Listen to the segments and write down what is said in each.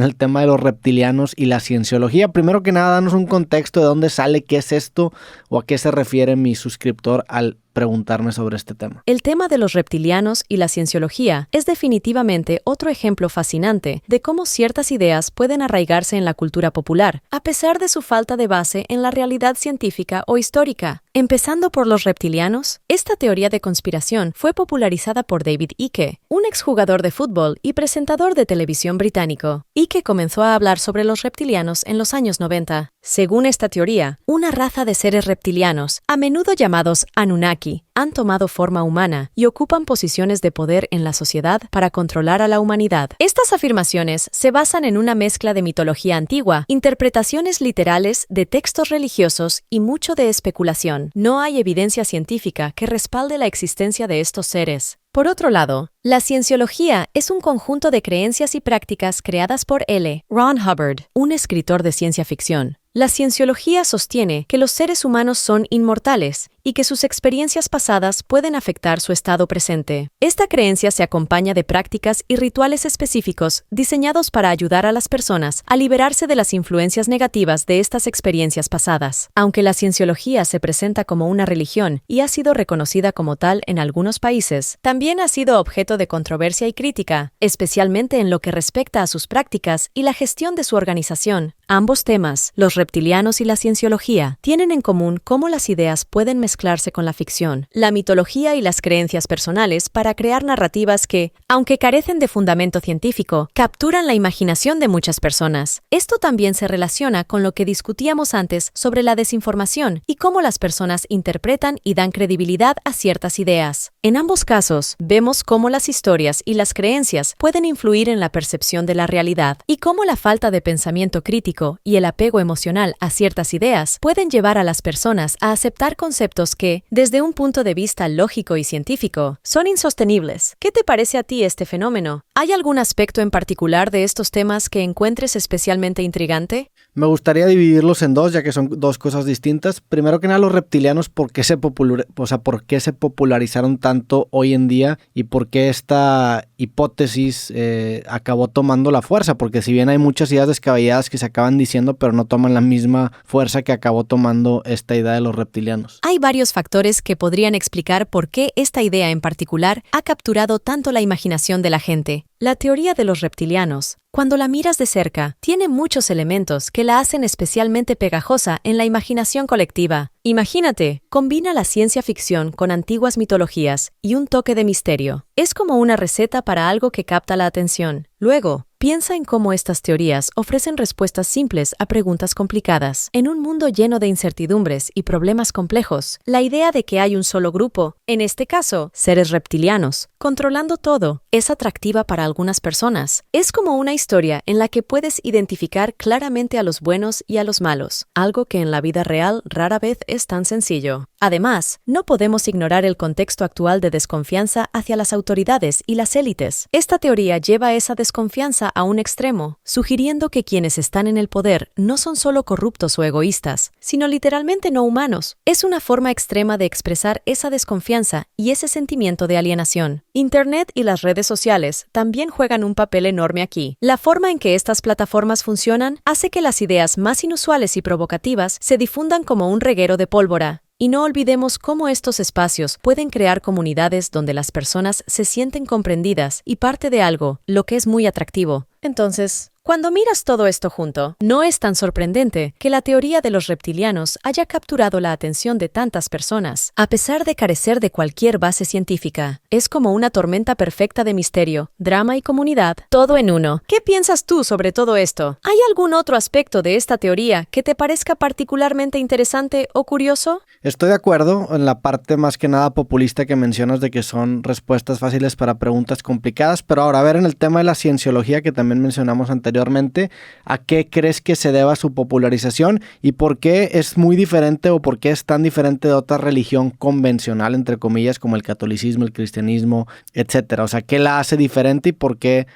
el tema de los reptilianos y la cienciología. Primero que nada, danos un contexto de dónde sale, qué es esto o a qué se refiere mi suscriptor al preguntarme sobre este tema. El tema de los reptilianos y la cienciología es definitivamente otro ejemplo fascinante de cómo ciertas ideas pueden arraigarse en la cultura popular, a pesar de su falta de base en la realidad científica o histórica. Empezando por los reptilianos, esta teoría de conspiración fue popularizada por David Icke, un exjugador de fútbol y presentador de televisión británico. Icke comenzó a hablar sobre los reptilianos en los años 90. Según esta teoría, una raza de seres reptilianos, a menudo llamados Anunnaki, han tomado forma humana y ocupan posiciones de poder en la sociedad para controlar a la humanidad. Estas afirmaciones se basan en una mezcla de mitología antigua, interpretaciones literales de textos religiosos y mucho de especulación. No hay evidencia científica que respalde la existencia de estos seres. Por otro lado, la cienciología es un conjunto de creencias y prácticas creadas por L. Ron Hubbard, un escritor de ciencia ficción. La cienciología sostiene que los seres humanos son inmortales y que sus experiencias pasadas pueden afectar su estado presente. Esta creencia se acompaña de prácticas y rituales específicos diseñados para ayudar a las personas a liberarse de las influencias negativas de estas experiencias pasadas. Aunque la cienciología se presenta como una religión y ha sido reconocida como tal en algunos países, también ha sido objeto de controversia y crítica, especialmente en lo que respecta a sus prácticas y la gestión de su organización. Ambos temas, los reptilianos y la cienciología, tienen en común cómo las ideas pueden mezclarse con la ficción, la mitología y las creencias personales para crear narrativas que, aunque carecen de fundamento científico, capturan la imaginación de muchas personas. Esto también se relaciona con lo que discutíamos antes sobre la desinformación y cómo las personas interpretan y dan credibilidad a ciertas ideas. En ambos casos, vemos cómo las historias y las creencias pueden influir en la percepción de la realidad y cómo la falta de pensamiento crítico y el apego emocional a ciertas ideas pueden llevar a las personas a aceptar conceptos que, desde un punto de vista lógico y científico, son insostenibles. ¿Qué te parece a ti este fenómeno? ¿Hay algún aspecto en particular de estos temas que encuentres especialmente intrigante? Me gustaría dividirlos en dos, ya que son dos cosas distintas. Primero que nada, los reptilianos, ¿por qué por qué se popularizaron tanto hoy en día y por qué esta hipótesis acabó tomando la fuerza? Porque si bien hay muchas ideas descabelladas que se acaban diciendo, pero no toman la misma fuerza que acabó tomando esta idea de los reptilianos. Hay varios factores que podrían explicar por qué esta idea en particular ha capturado tanto la imaginación de la gente. La teoría de los reptilianos, cuando la miras de cerca, tiene muchos elementos que la hacen especialmente pegajosa en la imaginación colectiva. Imagínate, combina la ciencia ficción con antiguas mitologías y un toque de misterio. Es como una receta para algo que capta la atención. Luego, piensa en cómo estas teorías ofrecen respuestas simples a preguntas complicadas. En un mundo lleno de incertidumbres y problemas complejos, la idea de que hay un solo grupo, en este caso, seres reptilianos, controlando todo, es atractiva para algunas personas. Es como una historia en la que puedes identificar claramente a los buenos y a los malos, algo que en la vida real rara vez es tan sencillo. Además, no podemos ignorar el contexto actual de desconfianza hacia las autoridades y las élites. Esta teoría lleva esa desconfianza a un extremo, sugiriendo que quienes están en el poder no son solo corruptos o egoístas, sino literalmente no humanos. Es una forma extrema de expresar esa desconfianza y ese sentimiento de alienación. Internet y las redes sociales también juegan un papel enorme aquí. La forma en que estas plataformas funcionan hace que las ideas más inusuales y provocativas se difundan como un reguero de pólvora. Y no olvidemos cómo estos espacios pueden crear comunidades donde las personas se sienten comprendidas y parte de algo, lo que es muy atractivo. Entonces, cuando miras todo esto junto, no es tan sorprendente que la teoría de los reptilianos haya capturado la atención de tantas personas, a pesar de carecer de cualquier base científica. Es como una tormenta perfecta de misterio, drama y comunidad, todo en uno. ¿Qué piensas tú sobre todo esto? ¿Hay algún otro aspecto de esta teoría que te parezca particularmente interesante o curioso? Estoy de acuerdo en la parte más que nada populista que mencionas de que son respuestas fáciles para preguntas complicadas, pero ahora a ver en el tema de la cienciología que también mencionamos anteriormente, ¿a qué crees que se deba su popularización y por qué es muy diferente o por qué es tan diferente de otra religión convencional, entre comillas, como el catolicismo, el cristianismo, etcétera? O sea, ¿qué la hace diferente y por qué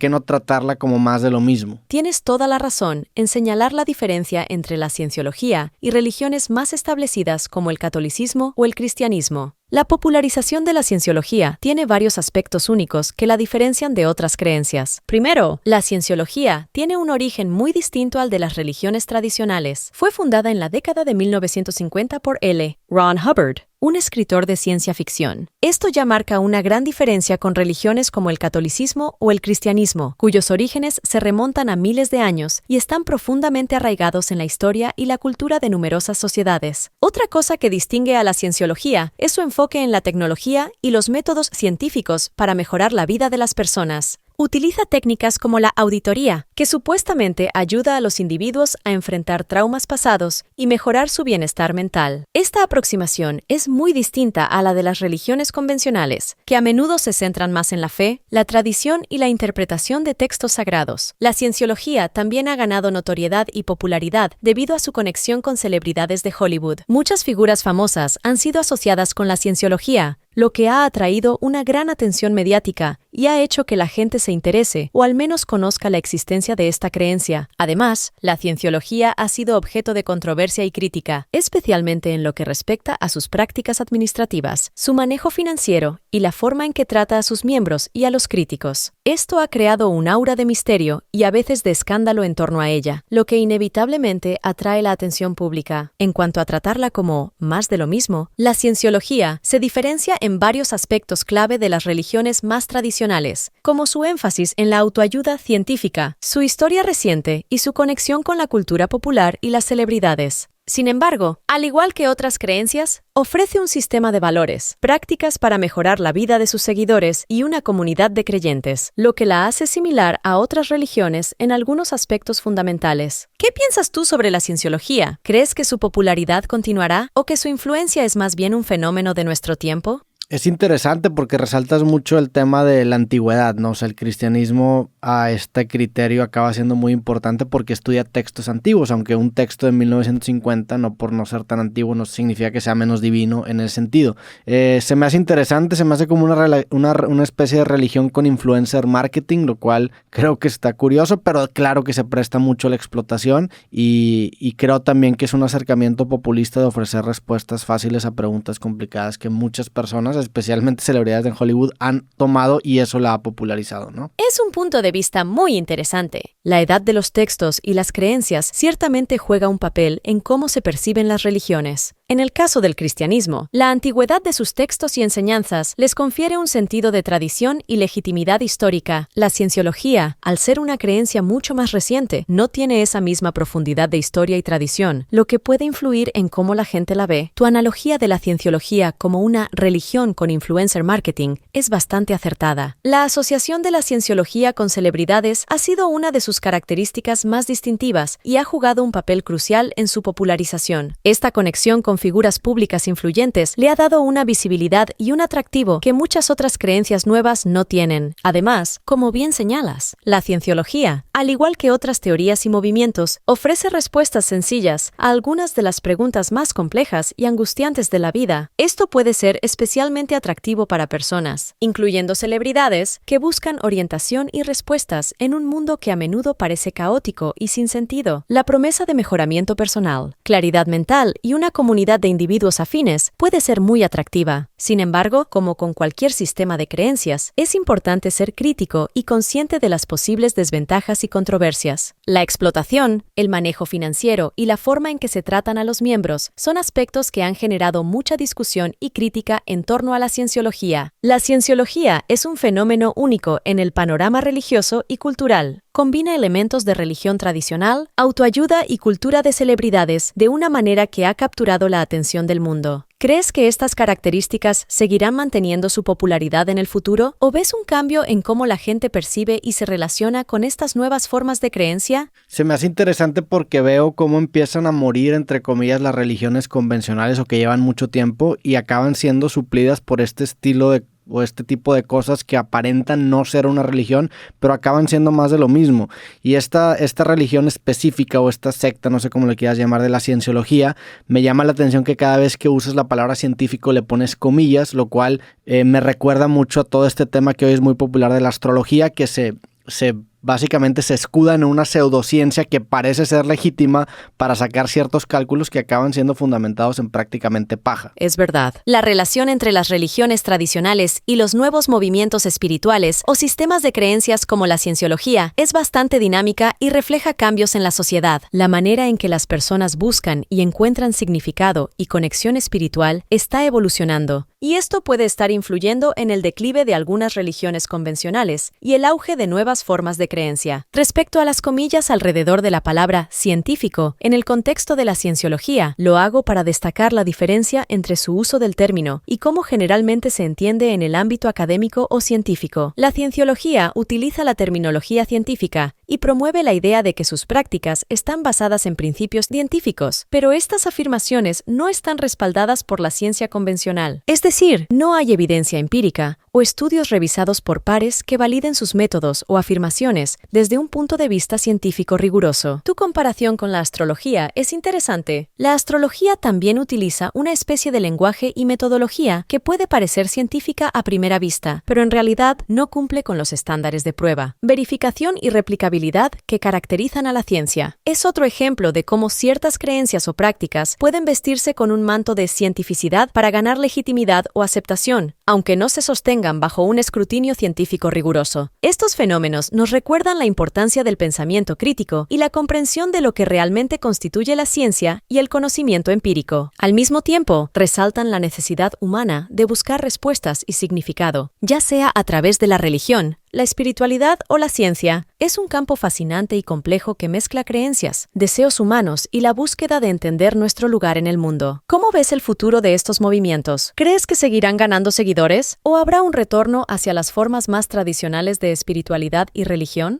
no tratarla como más de lo mismo? Tienes toda la razón en señalar la diferencia entre la cienciología y religiones más establecidas como el catolicismo o el cristianismo. La popularización de la cienciología tiene varios aspectos únicos que la diferencian de otras creencias. Primero, la cienciología tiene un origen muy distinto al de las religiones tradicionales. Fue fundada en la década de 1950 por L. Ron Hubbard, un escritor de ciencia ficción. Esto ya marca una gran diferencia con religiones como el catolicismo o el cristianismo, cuyos orígenes se remontan a miles de años y están profundamente arraigados en la historia y la cultura de numerosas sociedades. Otra cosa que distingue a la cienciología es su enfoque en la tecnología y los métodos científicos para mejorar la vida de las personas. Utiliza técnicas como la auditoría, que supuestamente ayuda a los individuos a enfrentar traumas pasados y mejorar su bienestar mental. Esta aproximación es muy distinta a la de las religiones convencionales, que a menudo se centran más en la fe, la tradición y la interpretación de textos sagrados. La cienciología también ha ganado notoriedad y popularidad debido a su conexión con celebridades de Hollywood. Muchas figuras famosas han sido asociadas con la cienciología, lo que ha atraído una gran atención mediática y ha hecho que la gente se interese o al menos conozca la existencia de esta creencia. Además, la cienciología ha sido objeto de controversia y crítica, especialmente en lo que respecta a sus prácticas administrativas, su manejo financiero y la forma en que trata a sus miembros y a los críticos. Esto ha creado un aura de misterio y a veces de escándalo en torno a ella, lo que inevitablemente atrae la atención pública. En cuanto a tratarla como más de lo mismo, la cienciología se diferencia en varios aspectos clave de las religiones más tradicionales, como su énfasis en la autoayuda científica, su historia reciente y su conexión con la cultura popular y las celebridades. Sin embargo, al igual que otras creencias, ofrece un sistema de valores, prácticas para mejorar la vida de sus seguidores y una comunidad de creyentes, lo que la hace similar a otras religiones en algunos aspectos fundamentales. ¿Qué piensas tú sobre la cienciología? ¿Crees que su popularidad continuará o que su influencia es más bien un fenómeno de nuestro tiempo? Es interesante porque resaltas mucho el tema de la antigüedad, ¿no? O sea, el cristianismo a este criterio acaba siendo muy importante porque estudia textos antiguos, aunque un texto de 1950, no por no ser tan antiguo, no significa que sea menos divino en ese sentido. Se me hace interesante, se me hace como una especie de religión con influencer marketing, lo cual creo que está curioso, pero claro que se presta mucho a la explotación y creo también que es un acercamiento populista de ofrecer respuestas fáciles a preguntas complicadas que muchas personas, especialmente celebridades en Hollywood, han tomado y eso la ha popularizado, ¿no? Es un punto de vista muy interesante. La edad de los textos y las creencias ciertamente juega un papel en cómo se perciben las religiones. En el caso del cristianismo, la antigüedad de sus textos y enseñanzas les confiere un sentido de tradición y legitimidad histórica. La cienciología, al ser una creencia mucho más reciente, no tiene esa misma profundidad de historia y tradición, lo que puede influir en cómo la gente la ve. Tu analogía de la cienciología como una religión con influencer marketing es bastante acertada. La asociación de la cienciología con celebridades ha sido una de sus características más distintivas y ha jugado un papel crucial en su popularización. Esta conexión con figuras públicas influyentes le ha dado una visibilidad y un atractivo que muchas otras creencias nuevas no tienen. Además, como bien señalas, la cienciología, al igual que otras teorías y movimientos, ofrece respuestas sencillas a algunas de las preguntas más complejas y angustiantes de la vida. Esto puede ser especialmente atractivo para personas, incluyendo celebridades, que buscan orientación y respuestas en un mundo que a menudo parece caótico y sin sentido. La promesa de mejoramiento personal, claridad mental y una comunidad de individuos afines puede ser muy atractiva. Sin embargo, como con cualquier sistema de creencias, es importante ser crítico y consciente de las posibles desventajas y controversias. La explotación, el manejo financiero y la forma en que se tratan a los miembros son aspectos que han generado mucha discusión y crítica en torno a la cienciología. La cienciología es un fenómeno único en el panorama religioso y cultural. Combina elementos de religión tradicional, autoayuda y cultura de celebridades de una manera que ha capturado la atención del mundo. ¿Crees que estas características seguirán manteniendo su popularidad en el futuro o ves un cambio en cómo la gente percibe y se relaciona con estas nuevas formas de creencia? Se me hace interesante porque veo cómo empiezan a morir, entre comillas, las religiones convencionales o que llevan mucho tiempo y acaban siendo suplidas por este estilo o este tipo de cosas que aparentan no ser una religión, pero acaban siendo más de lo mismo. Y esta religión específica o esta secta, no sé cómo le quieras llamar, de la cienciología, me llama la atención que cada vez que usas la palabra científico le pones comillas, lo cual me recuerda mucho a todo este tema que hoy es muy popular de la astrología, que se básicamente se escudan en una pseudociencia que parece ser legítima para sacar ciertos cálculos que acaban siendo fundamentados en prácticamente paja. Es verdad. La relación entre las religiones tradicionales y los nuevos movimientos espirituales o sistemas de creencias como la cienciología es bastante dinámica y refleja cambios en la sociedad. La manera en que las personas buscan y encuentran significado y conexión espiritual está evolucionando. Y esto puede estar influyendo en el declive de algunas religiones convencionales y el auge de nuevas formas de creencia. Respecto a las comillas alrededor de la palabra científico, en el contexto de la cienciología, lo hago para destacar la diferencia entre su uso del término y cómo generalmente se entiende en el ámbito académico o científico. La cienciología utiliza la terminología científica y promueve la idea de que sus prácticas están basadas en principios científicos, pero estas afirmaciones no están respaldadas por la ciencia convencional. Es decir, no hay evidencia empírica o estudios revisados por pares que validen sus métodos o afirmaciones desde un punto de vista científico riguroso. Tu comparación con la astrología es interesante. La astrología también utiliza una especie de lenguaje y metodología que puede parecer científica a primera vista, pero en realidad no cumple con los estándares de prueba, verificación y replicabilidad que caracterizan a la ciencia. Es otro ejemplo de cómo ciertas creencias o prácticas pueden vestirse con un manto de cientificidad para ganar legitimidad o aceptación, aunque no se sostengan bajo un escrutinio científico riguroso. Estos fenómenos nos recuerdan la importancia del pensamiento crítico y la comprensión de lo que realmente constituye la ciencia y el conocimiento empírico. Al mismo tiempo, resaltan la necesidad humana de buscar respuestas y significado, ya sea a través de la religión, la espiritualidad o la ciencia. Es un campo fascinante y complejo que mezcla creencias, deseos humanos y la búsqueda de entender nuestro lugar en el mundo. ¿Cómo ves el futuro de estos movimientos? ¿Crees que seguirán ganando seguidores? ¿O habrá un retorno hacia las formas más tradicionales de espiritualidad y religión?